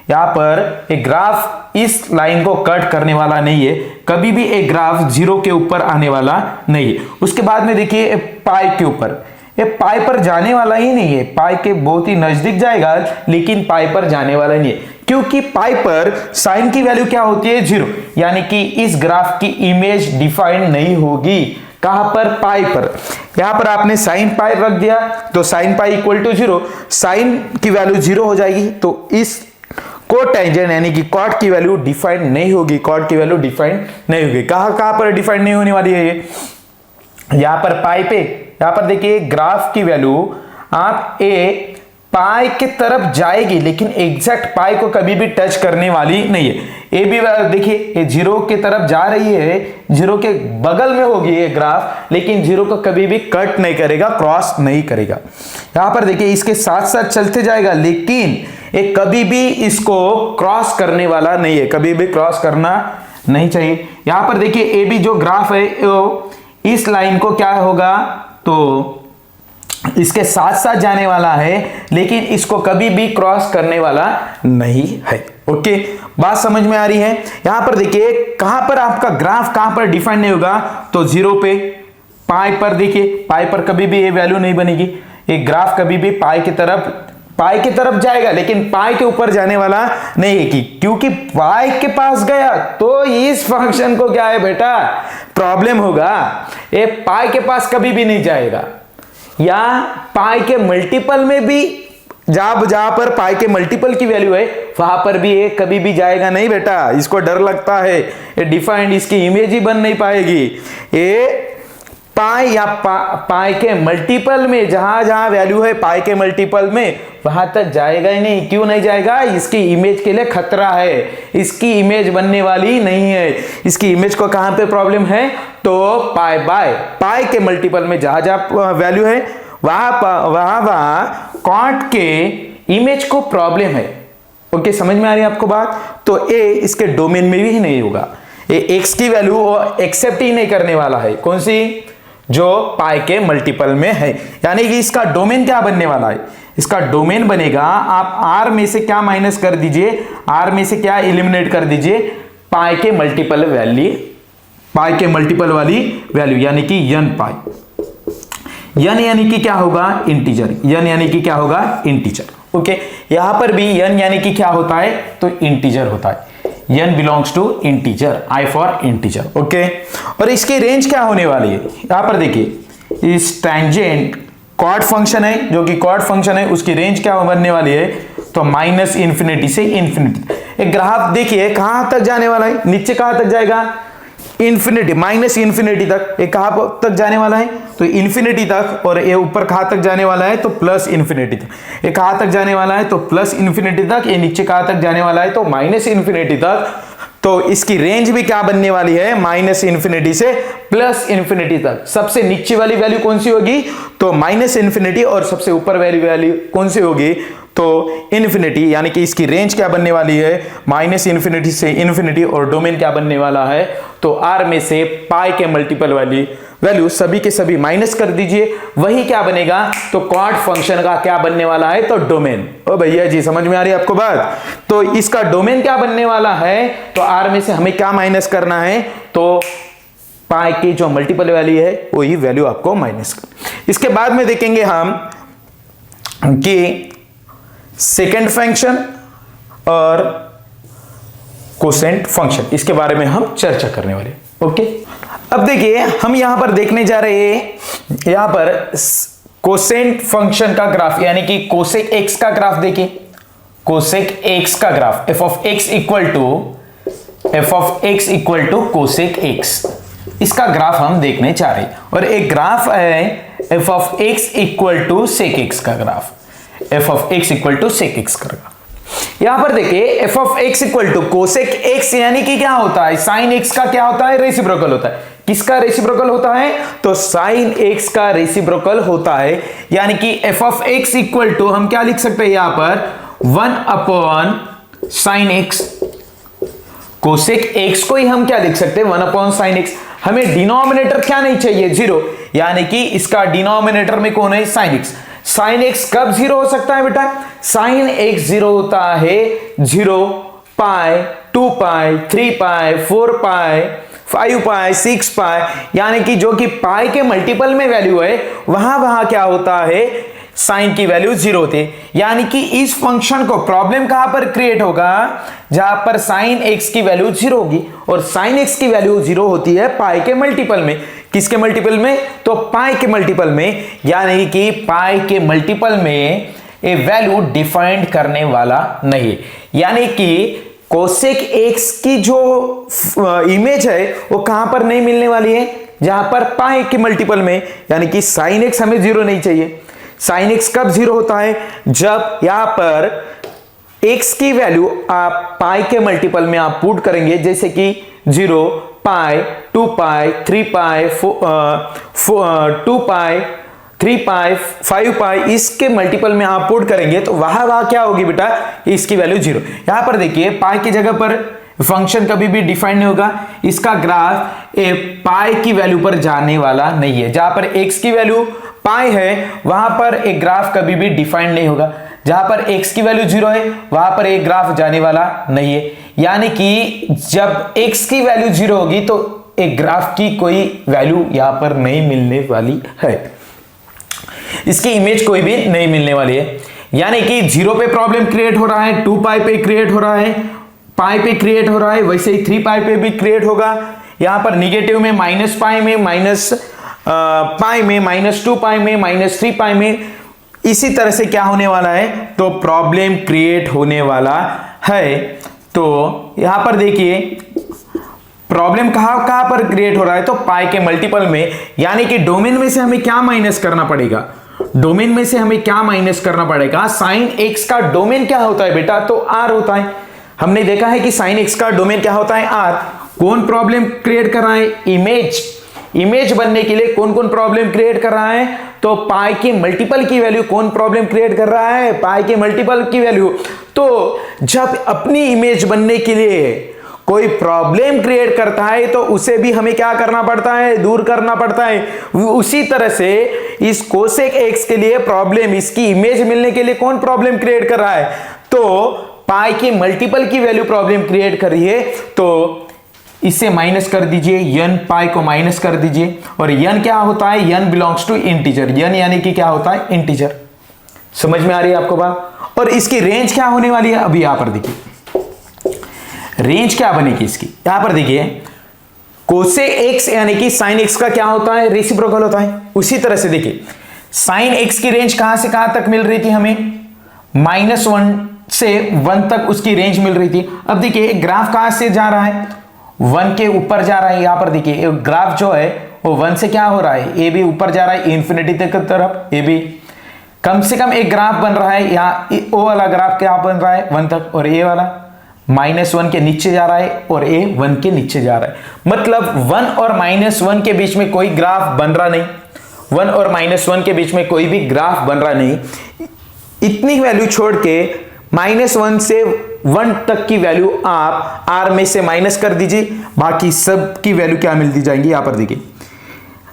यहां पर एक ग्राफ इस लाइन को कट करने वाला नहीं है, कभी भी एक ग्राफ 0 के ऊपर आने वाला नहीं है। उसके बाद में देखिए पाई के ऊपर, ये पाई पर जाने वाला ही नहीं है, पाई के बहुत ही नजदीक जाएगा लेकिन पाई पर जाने वाला नहीं है, क्योंकि पाई पर साइन की वैल्यू क्या होती है, 0, यानी कि इस ग्राफ की इमेज डिफाइंड नहीं होगी। कहां पर, पाई पर। यहां पर आपने साइन पाई रख दिया तो sine pi equal to 0, sine की वैल्यू 0 हो जाएगी तो इस कोटेंजेंट यानी कि कॉट की वैल्यू डिफाइंड नहीं होगी, कॉट की वैल्यू डिफाइंड नहीं होगी। कहां पर डिफाइंड नहीं होने वाली है ये, यहां पर पाई पे। यहां पर देखिए ग्राफ की वैल्यू आप ए पाई की तरफ जाएगी लेकिन एग्जैक्ट पाई को कभी भी टच करने वाली नहीं है। ए भी देखिए ये 0 की तरफ जा रही है, 0 के बगल में होगी ये ग्राफ, लेकिन 0 को कभी भी कट नहीं करेगा, क्रॉस नहीं करेगा। यहां पर देखिए इसके साथ साथ चलते जाएगा लेकिन ये कभी भी इसको क्रॉस करने वाला नहीं है, कभी भी क्रॉस करना नहीं चाहिए। यहां पर देखिए ए बी जो ग्राफ है इस लाइन को क्या होगा, तो इसके साथ साथ जाने वाला है लेकिन इसको कभी भी क्रॉस करने वाला नहीं है। ओके, बात समझ में आ रही है। यहां पर देखिए कहां पर आपका ग्राफ कहां पर डिफाइन नहीं होगा, तो 0 पे, पाई पर देखिए पाई पर कभी भी ये वैल्यू नहीं बनेगी। एक ग्राफ कभी भी पाई की तरफ जाएगा लेकिन पाई के ऊपर जाने वाला नहीं है, क्योंकि पाई के पास गया तो इस फंक्शन को क्या है बेटा, प्रॉब्लम होगा। ये पाई के पास कभी भी नहीं जाएगा, या पाई के मल्टीपल में भी जहां पर पाई के मल्टीपल की वैल्यू है वहां पर भी ये कभी भी जाएगा नहीं बेटा, इसको डर लगता है, ये डिफाइंड इसकी इमेज ही बन नहीं पाएगी। ये पाई या पाई के मल्टीपल में जहां वैल्यू है पाई के मल्टीपल में वहां तक जाएगा ही नहीं। क्यों नहीं जाएगा, इसकी इमेज के लिए खतरा है, इसकी इमेज बनने वाली नहीं है। इसकी इमेज को कहां पे प्रॉब्लम है, तो पाई बाय पाई के मल्टीपल में जहां वैल्यू है वहां कॉट के इमेज को प्रॉब्लम है। ओके, समझ में आ रही है आपको बात। तो ए इसके डोमेन में भी नहीं होगा, ये एक्स की वैल्यू एक्सेप्ट ही नहीं करने वाला है, कौन सी, जो पाई के मल्टीपल में है। यानी कि इसका डोमेन क्या बनने वाला है, इसका डोमेन बनेगा, आप आर में से क्या माइनस कर दीजिए, आर में से क्या एलिमिनेट कर दीजिए, पाई के मल्टीपल वैल्यू, पाई के मल्टीपल वाली वैल्यू, यानी कि n पाई। n यानी कि क्या होगा, इंटीजर, n यानी कि क्या होगा, इंटीजर। ओके, यहां पर भी n यानी कि क्या होता है, तो इंटीजर होता है। n belongs to integer, I for integer, okay. और इसकी रेंज क्या होने वाली है, यहां पर देखिए इस टेंजेंट कॉट फंक्शन है, जो कि कॉट फंक्शन है, उसकी रेंज क्या बनने वाली है, तो माइनस इन्फिनिटी से इन्फिनिटी। एक ग्राफ देखिए कहां तक जाने वाला है, नीचे कहां तक जाएगा, इन्फिनिटी, माइनस इन्फिनिटी तक। ये कहां तक जाने वाला है, तो इन्फिनिटी तक, और ये ऊपर कहां तक जाने वाला है, तो प्लस इन्फिनिटी तक। ये कहां तक जाने वाला है, तो प्लस इन्फिनिटी तक। ये नीचे कहां तक जाने वाला है, तो माइनस इन्फिनिटी तक। तो इसकी रेंज भी क्या बनने वाली है, माइनस इन्फिनिटी से प्लस इन्फिनिटी तक। सबसे नीचे वाली वैल्यू कौन सी होगी, तो माइनस इन्फिनिटी, और सबसे ऊपर वाली वैल्यू कौन सी होगी, तो इन्फिनिटी। यानी कि इसकी रेंज क्या बनने वाली है, माइनस इन्फिनिटी से इन्फिनिटी, और डोमेन क्या बनने वाला है, तो आर में से पाई के मल्टीपल वाली वैल्यू सभी के सभी माइनस कर दीजिए, वही क्या बनेगा, तो कॉट फंक्शन का क्या बनने वाला है, तो डोमेन। ओ भैया जी समझ में आ रही है आपको बात, तो इसका डोमेन क्या बनने वाला है, तो आर में से हमें क्या माइनस करना है, तो पाई की जो मल्टीपल वैल्यू है वही वैल्यू आपको माइनस कर। इसके बाद में देखेंगे हम कि सेकेंड फंक्शन और कोसेंट फंक्शन, इसके बारे में हम चर्चा करने वाले, ओके। अब देखिए हम यहां पर देखने जा रहे हैं, यहां पर कोसेंट फंक्शन का ग्राफ, यानी कि कोसेक एक्स का ग्राफ देखिए, कोसेक एक्स का graph, f of x equal to cosec x, इसका ग्राफ हम देखने जा रहे हैं। और एक ग्राफ है f of x equal to sec x का graph, f of x equal to sec x का ग्राफ। यहां पर देखिए F of x equal to cosec x, यानी कि क्या होता है, साइन एक्स का क्या होता है, रेसिप्रोकल होता है। किसका रेसिप्रोकल होता है, तो साइन एक्स का रेसिप्रोकल होता है। यानी कि F of x equal to हम क्या लिख सकते हैं यहां पर 1 upon sine X, cosec X को ही हम क्या लिख सकते हैं 1 अपॉन साइन एक्स। हमें डिनोमिनेटर क्या नहीं चाहिए, 0, यानी कि इसका डिनोमिनेटर में कौन है, साइन एक्स। साइन एक्स कब 0 हो सकता है बेटा, साइन एक्स 0 होता है 0 पाई 2 पाई 3 पाई 4 पाई 5 पाई 6 पाई, यानी कि जो कि पाई के मल्टीपल में वैल्यू है वहां क्या होता है, साइन की वैल्यू 0 होती है। यानी कि इस फंक्शन को प्रॉब्लम कहां पर क्रिएट होगा, जहां पर साइन एक्स की वैल्यू 0 होगी, और साइन एक्स की वैल्यू 0 होती है पाई के मल्टीपल में। किसके मल्टीपल में, तो पाई के मल्टीपल में। यानी कि पाई के मल्टीपल में ए वैल्यू डिफाइंड करने वाला नहीं, यानी कि कोसेक एक्स की जो इमेज है वो कहां पर नहीं मिलने वाली है, जहां पर पाई के मल्टीपल में। यानी कि साइन एक्स हमें 0 नहीं चाहिए। साइन एक्स कब 0 होता है, जब यहां पर एक्स की वैल्यू आप पाई के मल्टीपल में आप पुट करेंगे, जैसे कि 0 पाई 2 पाई 3 पाई 2 पाई 3 पाई 5 पाई, इसके मल्टीपल में आप पुट करेंगे तो वहां क्या होगी बेटा, इसकी वैल्यू 0। यहां पर देखिए पाई की जगह पर फंक्शन कभी भी डिफाइन नहीं होगा, इसका ग्राफ पाई की वैल्यू पर जाने वाला नहीं है। जहां पर एक्स की वैल्यू पाई है वहां पर एक ग्राफ कभी भी डिफाइंड नहीं होगा, जहां पर x की वैल्यू 0 है वहां पर एक ग्राफ जाने वाला नहीं है। यानी कि जब x की वैल्यू 0 होगी तो एक ग्राफ की कोई वैल्यू यहां पर नहीं मिलने वाली है, इसकी इमेज कोई भी नहीं मिलने वाली है। यानी कि 0 पे प्रॉब्लम क्रिएट हो रहा है, 2 पाई पे क्रिएट हो रहा है, पाई पे क्रिएट हो रहा है, वैसे ही 3 पाई पे भी क्रिएट होगा। यहां पर निगेटिव में माइनस पाई में, माइनस पाई में, माइनस 2 पाई में, माइनस 3 पाई में, इसी तरह से क्या होने वाला है, तो प्रॉब्लम क्रिएट होने वाला है। तो यहां पर देखिए प्रॉब्लम कहां पर क्रिएट हो रहा है, तो पाई के मल्टीपल में। यानी कि डोमेन में से हमें क्या माइनस करना पड़ेगा, डोमेन में से हमें क्या माइनस करना पड़ेगा, साइन एक्स का डोमेन क्या होता है बेटा, तो आर होता है। हमने देखा है कि साइन एक्स का डोमेन क्या होता है, आर। कौन प्रॉब्लम क्रिएट कर रहा है, इमेज बनने के लिए कौन कौन प्रॉब्लम क्रिएट कर रहा है, तो पाई के मल्टीपल की वैल्यू कौन प्रॉब्लम क्रिएट कर रहा है, पाई के मल्टीपल की वैल्यू। तो जब अपनी इमेज बनने के लिए कोई प्रॉब्लम क्रिएट करता है तो उसे भी हमें क्या करना पड़ता है, दूर करना पड़ता है। उसी तरह से इस कोसेक एक्स के लिए प्रॉब्लम, इसकी इमेज मिलने के लिए कौन प्रॉब्लम क्रिएट कर रहा है, तो पाई के मल्टीपल की वैल्यू प्रॉब्लम क्रिएट कर रही है। तो इसे माइनस कर दीजिए, n पाई को माइनस कर दीजिए, और n क्या होता है, n belongs to integer, n यानी कि क्या होता है, इंटीजर। समझ में आ रही है आपको बात। और इसकी रेंज क्या होने वाली है, अभी यहां पर देखिए रेंज क्या बनेगी इसकी, यहां पर देखिए कोसेक एक्स यानी कि साइन एक्स का क्या होता है, रेसिप्रोकल होता है। उसी तरह से देखिए साइन एक्स की रेंज कहां से कहां तक मिल रही थी हमें, -1 से 1 तक उसकी रेंज मिल रही थी। अब देखिए ग्राफ कहां से जा रहा है, 1 के ऊपर जा रहा है। यहां पर देखिए ग्राफ जो है वो 1 से क्या हो रहा है, ए बी ऊपर जा रहा है इन्फिनिटी तक की तरफ। ए बी कम से कम एक ग्राफ बन रहा है, यहाँ ओ वाला ग्राफ क्या बन रहा है 1 तक, और ए वाला -1 के नीचे जा रहा है और ए 1 के नीचे जा रहा है। मतलब 1 और -1 के बीच में कोई ग्राफ बन रहा नहीं, 1 और -1 के बीच में कोई भी ग्राफ बन रहा नहीं। इतनी वैल्यू छोड़ के -1 से 1 तक की वैल्यू आप r में से माइनस कर दीजिए, बाकी सब की वैल्यू क्या मिलती जाएंगी। यहां पर देखिए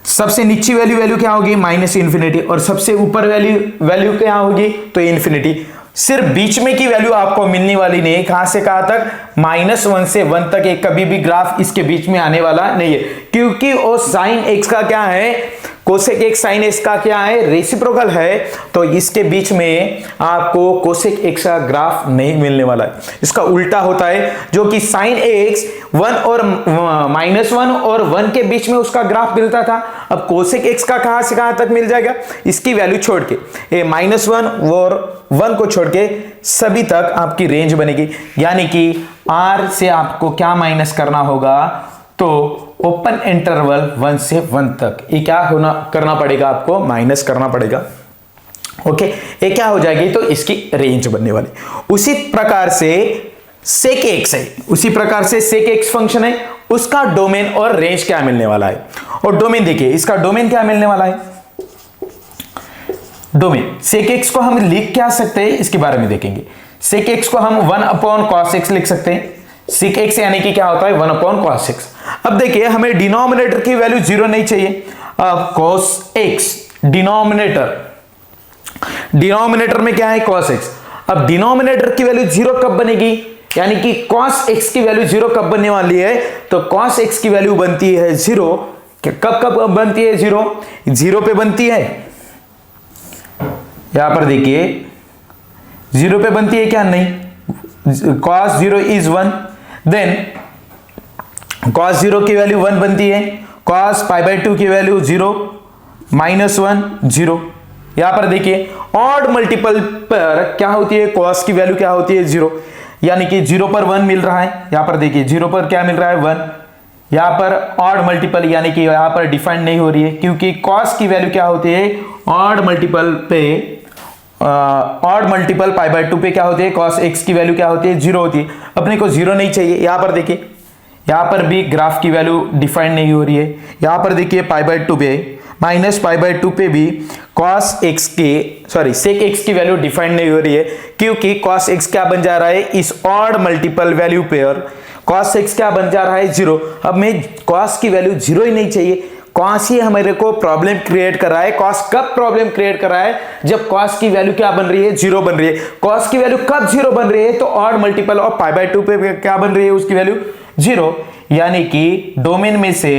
सबसे नीची वैल्यू क्या होगी, -इन्फिनिटी, और सबसे ऊपर वैल्यू क्या होगी, तो इन्फिनिटी। सिर्फ बीच में की वैल्यू आपको मिलने वाली नहीं है, कहां से कहां तक, -1 से 1 तक। एक कभी भी ग्राफ इसके बीच में आने वाला नहीं है, क्योंकि वो साइन एक्स का क्या है, कोसेक एक्स साइन एक्स का क्या है, रेसिप्रोकल है। तो इसके बीच में आपको कोसेक एक्स का ग्राफ नहीं मिलने वाला है। इसका उल्टा होता है, जो कि साइन एक्स 1 और -1 और 1 के बीच में उसका ग्राफ मिलता था, अब कोसेक एक्स का कहां से कहां तक मिल जाएगा, इसकी वैल्यू छोड़ के, ये -1 और 1 को छोड़ के सभी तक आपकी रेंज बनेगी। यानी कि r से आपको क्या माइनस करना होगा, तो ओपन इंटरवल 1 से 1 तक ये क्या करना पड़ेगा, आपको माइनस करना पड़ेगा। ओके, ये क्या हो जाएगी, तो इसकी रेंज बनने वाली। उसी प्रकार से सेक एक्स है, उसी प्रकार से सेक एक्स फंक्शन है, उसका डोमेन और रेंज क्या मिलने वाला है। और डोमेन देखिए, इसका डोमेन क्या मिलने वाला है, डोमेन सेक एक्स को हम लिख क्या सकते हैं, इसके बारे में देखेंगे। सेक एक्स को हम 1/cos x लिख सकते हैं। सेक एक्स यानी कि क्या होता है, 1/cos x। अब देखिए हमें डिनोमिनेटर की वैल्यू 0 नहीं चाहिए। अब cos x डिनोमिनेटर में क्या है, cos x। अब डिनोमिनेटर की वैल्यू 0 कब बनेगी, यानी कि cos x की वैल्यू 0 कब बनने वाली है, तो cos x की वैल्यू बनती है 0। कब बनती है, 0 पे बनती है। यहां पर देखिए 0 पे बनती है क्या, नहीं, cos 0 इज 1, देन cos 0 की वैल्यू 1 बनती है, cos π/2 की वैल्यू 0, -1 0। यहां पर देखिए ऑड मल्टीपल पर क्या होती है, cos की वैल्यू क्या होती है, 0, यानी कि 0 पर 1 मिल रहा है। यहां पर देखिए 0 पर क्या मिल रहा है, 1। यहां पर ऑड मल्टीपल यानी कि यहां पर डिफाइंड नहीं हो रही है, क्योंकि cos की वैल्यू क्या होती है, ऑड मल्टीपल पे ऑड मल्टीपल π/2 पे क्या होती है, cos x की वैल्यू क्या होती है, 0 होती है। अपने को 0 नहीं चाहिए। यहां पर देखिए, यहां पर भी ग्राफ की वैल्यू डिफाइंड नहीं हो रही है। यहां पर देखिए π/2 पे, -π/2 पे भी cos x की sec x की वैल्यू डिफाइंड नहीं हो रही है, क्योंकि cos x क्या बन जा रहा है, इस odd multiple value pair cos x क्या बन जा रहा है, 0। अब मैं cos की वैल्यू 0 ही नहीं चाहिए। cos ही हमारे को प्रॉब्लम क्रिएट कर रहा है। cos कब प्रॉब्लम क्रिएट कर रहा है, जब cos की वैल्यू क्या बन रही है, 0 बन रही है। cos की वैल्यू कब 0 बन रही है, तो ऑड मल्टीपल ऑफ π/2 पे क्या बन रही है, उसकी वैल्यू 0। यानी कि डोमेन में से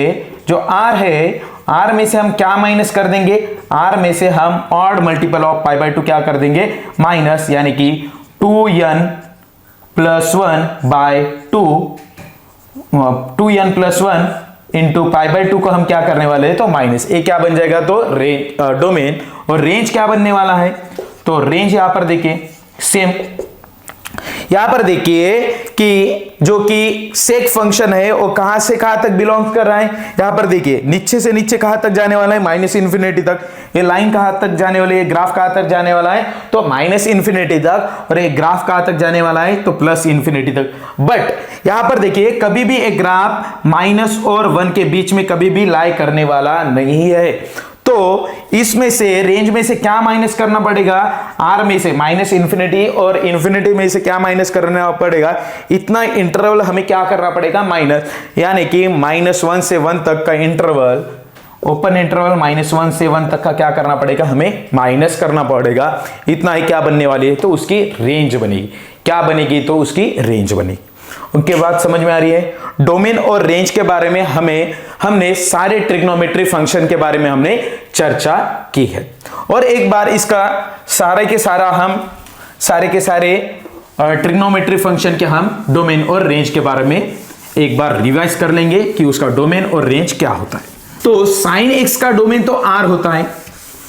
जो r है, r में से हम क्या माइनस कर देंगे, r में से हम ऑड मल्टीपल ऑफ π/2 क्या कर देंगे, माइनस, यानी कि 2n + 1/2 2n + 1 इंटू π/2 को हम क्या करने वाले हैं, तो माइनस। ये क्या बन जाएगा, तो डोमेन। और रेंज क्या बनने वाला है, तो रेंज यहां पर देखिए सेम, यहां पर देखिए कि जो कि सेक फंक्शन है वो कहां से कहां तक बिलोंग कर रहा है। यहां पर देखिए नीचे से नीचे कहां तक जाने वाला है, -इन्फिनिटी तक। ये लाइन कहां तक जाने वाली है, ग्राफ कहां तक जाने वाला है, तो -इन्फिनिटी तक। और ये ग्राफ कहां तक जाने वाला है, तो +इन्फिनिटी तक। बट यहां पर देखिए कभी भी एक ग्राफ -1 और 1 के बीच में कभी भी लाई करने वाला नहीं है। तो इसमें से रेंज में से क्या माइनस करना पड़ेगा, r में से -इन्फिनिटी और इन्फिनिटी में से क्या माइनस करना पड़ेगा, इतना इंटरवल हमें क्या करना पड़ेगा, माइनस। यानी कि -1 से 1 तक का इंटरवल, ओपन इंटरवल -1 से 1 तक का क्या करना पड़ेगा, हमें माइनस करना पड़ेगा। इतना ही क्या बनने वाली है, तो उसकी रेंज बनेगी। क्या बनेगी, तो उसकी रेंज बनेगी। उनके बाद समझ में आ रही है। डोमेन और रेंज के बारे में हमने सारे ट्रिग्नोमेट्री फंक्शन के बारे में हमने चर्चा की है। और एक बार इसका सारे के सारे ट्रिग्नोमेट्री फंक्शन के हम डोमेन और रेंज के बारे में एक बार रिवाइज कर लेंगे कि उसका डोमेन और रेंज क्या होता है। तो साइन एक्स का डोमेन तो आर होता है,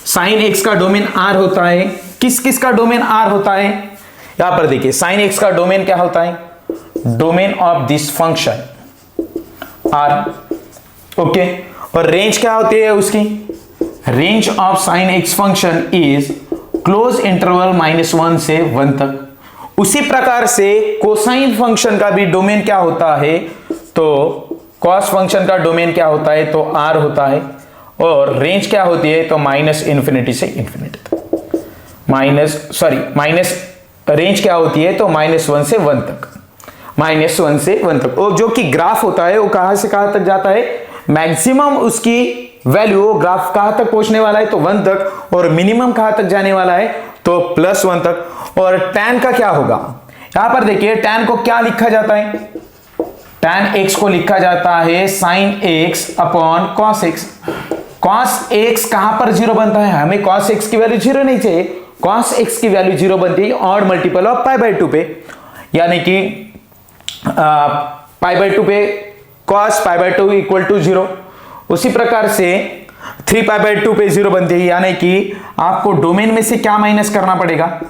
साइन एक्स का डोमेन आर होता है। किस किस का डोमेन आर होता है? यहां पर देखिए साइन एक्स का डोमेन क्या होता है? Domain of this function are, okay. और रेंज क्या होती है उसकी? Range of sine X function is close interval -1 से 1 तक। उसी प्रकार से कोसाइन फंक्शन का भी डोमेन क्या होता है? तो कॉस फंक्शन का डोमेन क्या होता है? तो आर होता है। और रेंज क्या होती है? तो -∞ से ∞ तक। रेंज क्या होती है? तो -1 से 1 तक, -1 से 1 तक। और जो कि ग्राफ होता है वो कहां से कहां तक जाता है? मैक्सिमम उसकी वैल्यू ग्राफ कहां तक पहुंचने वाला है? तो 1 तक। और मिनिमम कहां तक जाने वाला है? तो +1 तक। और tan का क्या होगा? यहां पर देखिए tan को क्या लिखा जाता है? tan x को लिखा जाता है sin x upon cos x। cos x कहां पर 0 बनता है? हमें cos x की वैल्यू 0 नहीं चाहिए। cos x की वैल्यू 0 बनती है ऑड मल्टीपल ऑफ π/2 पे, यानी कि π/2 पे cos π/2 = 0। उसी प्रकार से 3π/2 पे 0 बनती है, यानी कि आपको डोमेन में से क्या माइनस करना पड़ेगा?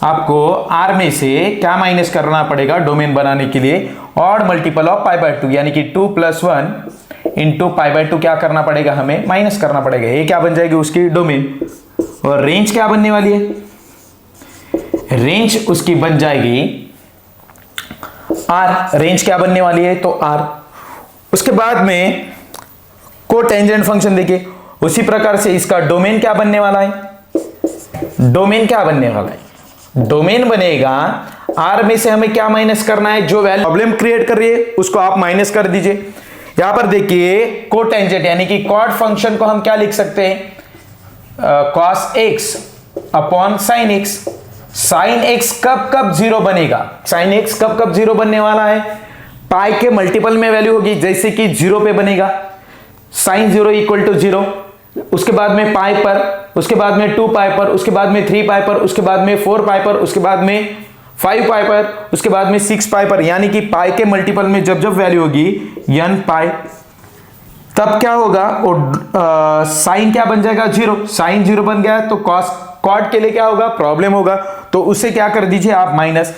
आपको r में से क्या माइनस करना पड़ेगा डोमेन बनाने के लिए? ऑड मल्टीपल ऑफ π/2, यानी कि 2 + 1 इंटू π/2 क्या करना पड़ेगा? हमें माइनस करना पड़ेगा। ये क्या बन जाएगी? उसकी डोमेन। और रेंज क्या बनने वाली है? रेंज उसकी बन जाएगी r। रेंज क्या बनने वाली है? तो r। उसके बाद में कोटेंजेंट फंक्शन देखिए, उसी प्रकार से इसका डोमेन क्या बनने वाला है? डोमेन क्या बनने वाला है? डोमेन बनेगा r में से हमें क्या माइनस करना है? जो वैल्यू प्रॉब्लम क्रिएट कर रही है उसको आप माइनस कर दीजिए। यहां पर देखिए कोटेंजेंट यानी कि कॉट फंक्शन को हम क्या लिख सकते हैं? cos x upon sin x। sin x कब कब 0 बनेगा? sin x कब कब 0 बनने वाला है? पाई के मल्टीपल में वैल्यू होगी, जैसे कि 0 पे बनेगा sin 0 = 0, उसके बाद में पाई पर, उसके बाद में 2 पाई पर, उसके बाद में 3 पाई पर, उसके बाद में 4 पाई पर, उसके बाद में 5 पाई पर, उसके बाद में 6 पाई पर, यानी कि पाई के मल्टीपल में जब जब वैल्यू होगी n पाई, तब क्या होगा? और साइन क्या बन जाएगा? 0। साइन 0 बन गया तो कॉट के लिए क्या होगा? प्रॉब्लम होगा, तो उसे क्या कर दीजिए आप? माइनस।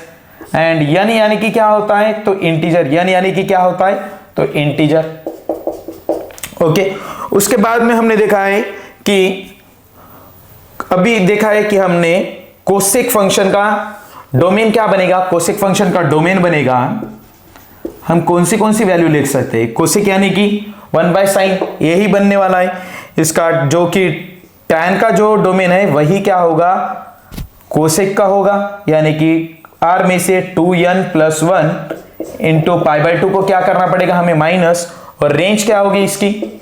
एंड n यानी कि क्या होता है? तो इंटीजर। n यानी कि क्या होता है? तो इंटीजर, ओके। उसके बाद में हमने देखा है कि हमने कोसेक फंक्शन का डोमेन क्या बनेगा? कोसेक फंक्शन का डोमेन बनेगा, हम कौन सी वैल्यू लिख सकते हैं? कोसेक यानी कि 1/sin, यही बनने वाला है इसका। जो कि tan का जो डोमेन है वही क्या होगा? कोसेक का होगा, यानी कि r में से 2n + 1 इंटू π/2 को क्या करना पड़ेगा? हमें माइनस। और रेंज क्या होगी इसकी?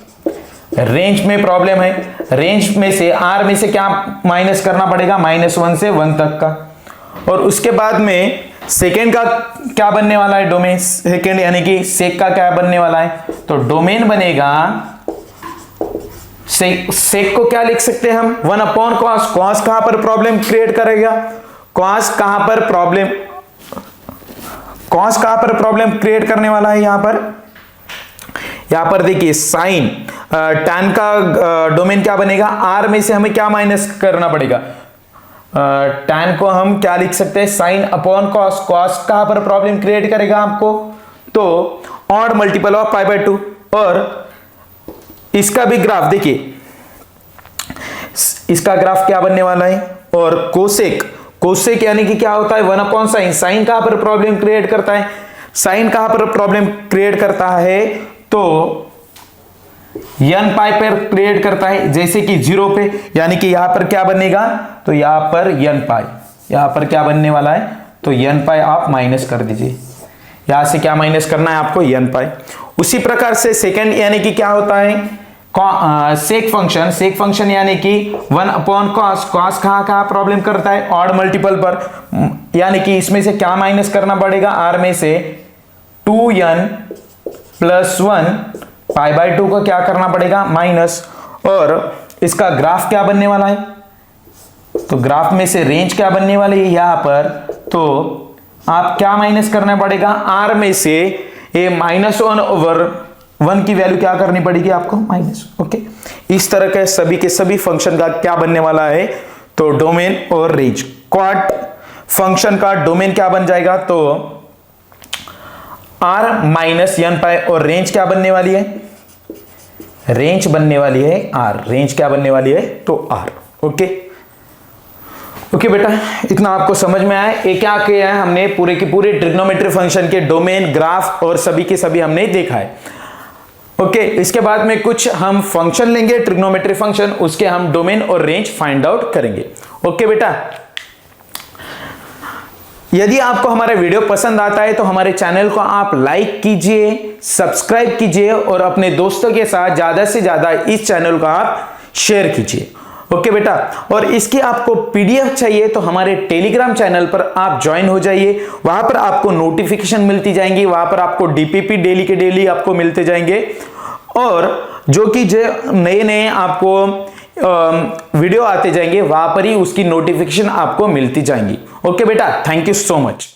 रेंज में प्रॉब्लम है, रेंज में से r में से क्या माइनस करना पड़ेगा? -1 से 1 तक का। और उसके बाद में सेकेंड का क्या बनने वाला है? डोमेन सेकेंड यानी कि सेक का क्या बनने वाला है? तो डोमेन बनेगा, सेक को क्या लिख सकते हैं हम? 1/cos। cos कहां पर प्रॉब्लम क्रिएट करेगा? cos कहां पर प्रॉब्लम क्रिएट करने वाला है? यहां पर देखिए साइन tan का डोमेन क्या बनेगा? r में से हमें क्या माइनस करना पड़ेगा? tan को हम क्या लिख सकते हैं? sin upon cos। cos कहां पर प्रॉब्लम क्रिएट करेगा आपको? तो ऑड मल्टीपल ऑफ π/2। और इसका भी ग्राफ देखिए, इसका ग्राफ क्या बनने वाला है? और कोसेक यानी कि क्या होता है? 1/sin। साइन कहां पर प्रॉब्लम क्रिएट करता है? साइन कहां पर प्रॉब्लम क्रिएट करता है? तो n पाई पर क्रिएट करता है, जैसे कि 0 पे, यानी कि यहां पर क्या बनेगा? तो यहां पर n पाई, यहां पर क्या बनने वाला है? तो n पाई आप माइनस कर दीजिए। यहां से क्या माइनस करना है आपको? n पाई। उसी प्रकार से सेकंड यानी कि क्या होता है? सेक फंक्शन यानी कि 1/cos। cos कहां प्रॉब्लम करता है? ऑड मल्टीपल पर, यानी कि इसमें से क्या माइनस करना पड़ेगा? r में से 2n + 1 π/2 को क्या करना पड़ेगा? माइनस। और इसका ग्राफ क्या बनने वाला है? तो ग्राफ में से रेंज क्या बनने वाली है यहां पर? तो आप क्या माइनस करना पड़ेगा, आर में से ये -1/1 की वैल्यू क्या करनी पड़ेगी आपको, माइनस। ओके, इस तरह के सभी फंक्शन का क्या बनने वाला है, तो डोमेन और रेंज। क्वाड फंक्शन का डोमेन क्या बन जाएगा, तो r माइनस n पाई, और रेंज क्या बनने वाली है, रेंज बनने वाली है r। रेंज क्या बनने वाली है, तो r। ओके ओके बेटा, इतना आपको समझ में आया। ये क्या किया है हमने, पूरे के पूरे ट्रिग्नोमेट्री फंक्शन के डोमेन, ग्राफ और सभी के सभी हमने देखा है। ओके, इसके बाद में कुछ हम फंक्शन लेंगे ट्रिग्नोमेट्री फंक्शन, उसके हम डोमेन और रेंज फाइंड आउट करेंगे। ओके बेटा, यदि आपको हमारा वीडियो पसंद आता है तो हमारे चैनल को आप लाइक कीजिए, सब्सक्राइब कीजिए और अपने दोस्तों के साथ ज्यादा से ज्यादा इस चैनल को आप शेयर कीजिए। ओके बेटा, और इसकी आपको पीडीएफ चाहिए तो हमारे टेलीग्राम चैनल पर आप ज्वाइन हो जाइए, वहां पर आपको नोटिफिकेशन मिलती जाएंगी, वहां पर आपको डीपीपी डेली के डेली आपको मिलते जाएंगे, और जो कि जो नए आपको वीडियो आते जाएंगे वहां पर ही उसकी नोटिफिकेशन आपको मिलती जाएंगी। ओके बेटा, थैंक यू सो मच।